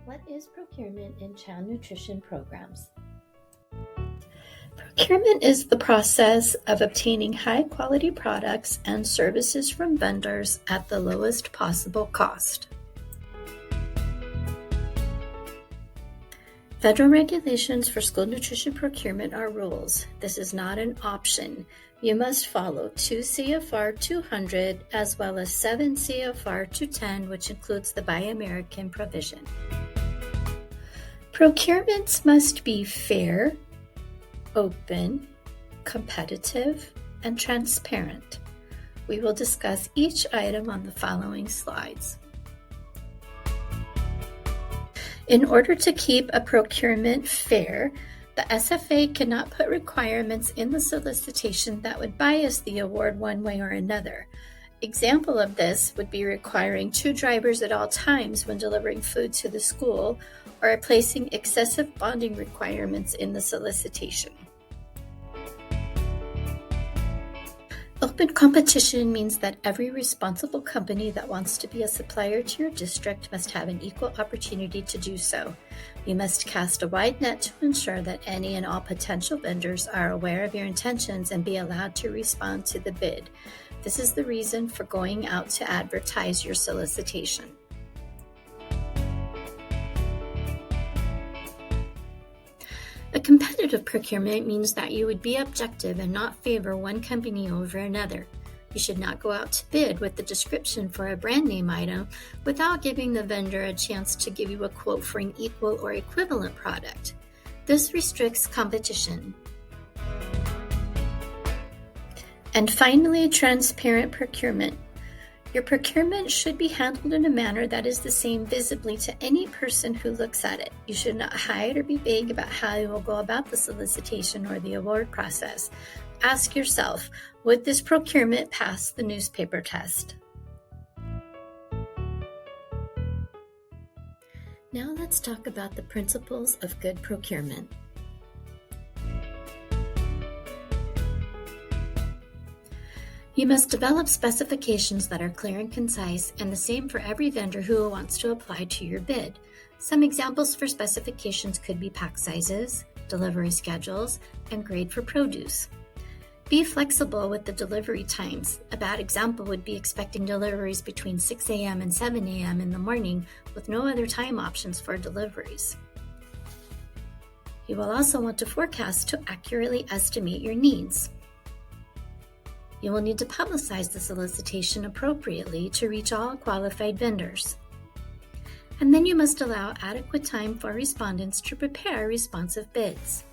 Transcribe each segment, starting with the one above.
What is procurement in child nutrition programs? Procurement is the process of obtaining high-quality products and services from vendors at the lowest possible cost. Federal regulations for school nutrition procurement are rules. This is not an option. You must follow 2 CFR 200 as well as 7 CFR 210, which includes the Buy American provision. Procurements must be fair, open, competitive, and transparent. We will discuss each item on the following slides. In order to keep a procurement fair, the SFA cannot put requirements in the solicitation that would bias the award one way or another. Example of this would be requiring 2 drivers at all times when delivering food to the school, or placing excessive bonding requirements in the solicitation. Open competition means that every responsible company that wants to be a supplier to your district must have an equal opportunity to do so. You must cast a wide net to ensure that any and all potential vendors are aware of your intentions and be allowed to respond to the bid. This is the reason for going out to advertise your solicitation. A competitive procurement means that you would be objective and not favor one company over another. You should not go out to bid with the description for a brand name item without giving the vendor a chance to give you a quote for an equal or equivalent product. This restricts competition. And finally, transparent procurement. Your procurement should be handled in a manner that is the same visibly to any person who looks at it. You should not hide or be vague about how you will go about the solicitation or the award process. Ask yourself, would this procurement pass the newspaper test? Now let's talk about the principles of good procurement. You must develop specifications that are clear and concise and the same for every vendor who wants to apply to your bid. Some examples for specifications could be pack sizes, delivery schedules, and grade for produce. Be flexible with the delivery times. A bad example would be expecting deliveries between 6 a.m. and 7 a.m. in the morning with no other time options for deliveries. You will also want to forecast to accurately estimate your needs. You will need to publicize the solicitation appropriately to reach all qualified vendors. And then you must allow adequate time for respondents to prepare responsive bids.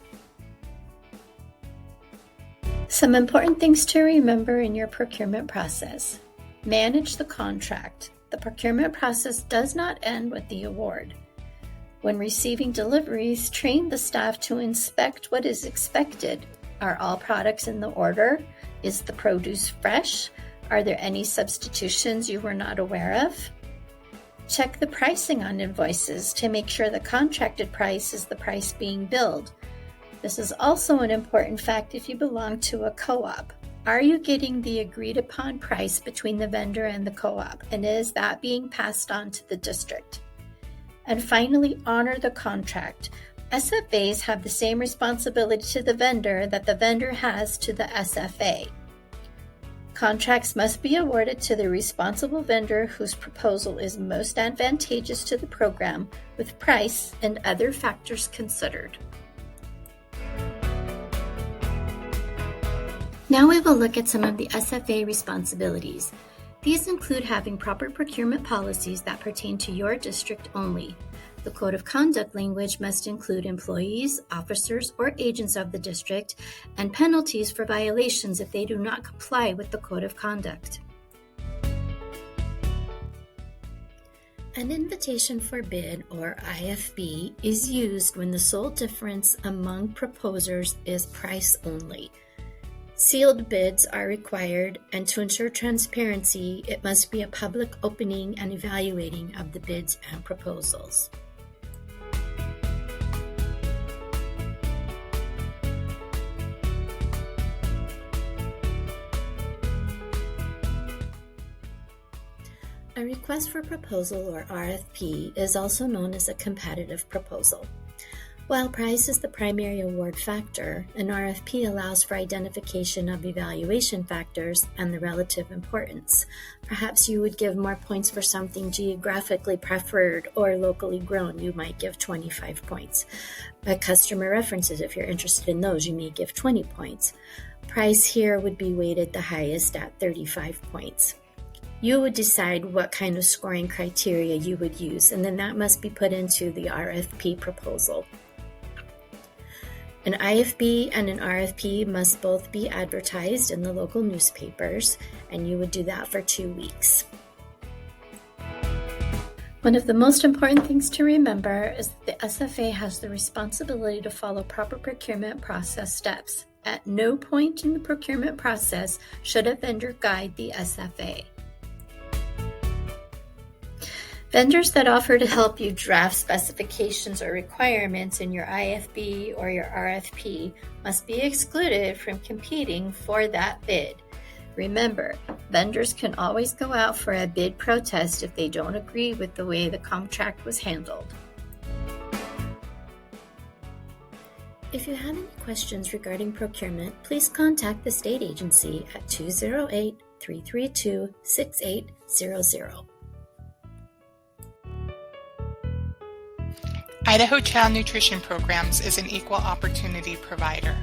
Some important things to remember in your procurement process. Manage the contract. The procurement process does not end with the award. When receiving deliveries, train the staff to inspect what is expected. Are all products in the order? Is the produce fresh? Are there any substitutions you were not aware of? Check the pricing on invoices to make sure the contracted price is the price being billed. This is also an important fact if you belong to a co-op. Are you getting the agreed upon price between the vendor and the co-op, and is that being passed on to the district? And finally, honor the contract. SFAs have the same responsibility to the vendor that the vendor has to the SFA. Contracts must be awarded to the responsible vendor whose proposal is most advantageous to the program, with price and other factors considered. Now we will look at some of the SFA responsibilities. These include having proper procurement policies that pertain to your district only. The Code of Conduct language must include employees, officers, or agents of the district, and penalties for violations if they do not comply with the Code of Conduct. An invitation for bid, or IFB, is used when the sole difference among proposers is price only. Sealed bids are required, and to ensure transparency, it must be a public opening and evaluating of the bids and proposals. A request for proposal, or RFP, is also known as a competitive proposal. While price is the primary award factor, an RFP allows for identification of evaluation factors and the relative importance. Perhaps you would give more points for something geographically preferred or locally grown. You might give 25 points. But customer references, if you're interested in those, you may give 20 points. Price here would be weighted the highest at 35 points. You would decide what kind of scoring criteria you would use, and then that must be put into the RFP proposal. An IFB and an RFP must both be advertised in the local newspapers, and you would do that for 2 weeks. One of the most important things to remember is that the SFA has the responsibility to follow proper procurement process steps. At no point in the procurement process should a vendor guide the SFA. Vendors that offer to help you draft specifications or requirements in your IFB or your RFP must be excluded from competing for that bid. Remember, vendors can always go out for a bid protest if they don't agree with the way the contract was handled. If you have any questions regarding procurement, please contact the state agency at 208-332-6800. Idaho Child Nutrition Programs is an equal opportunity provider.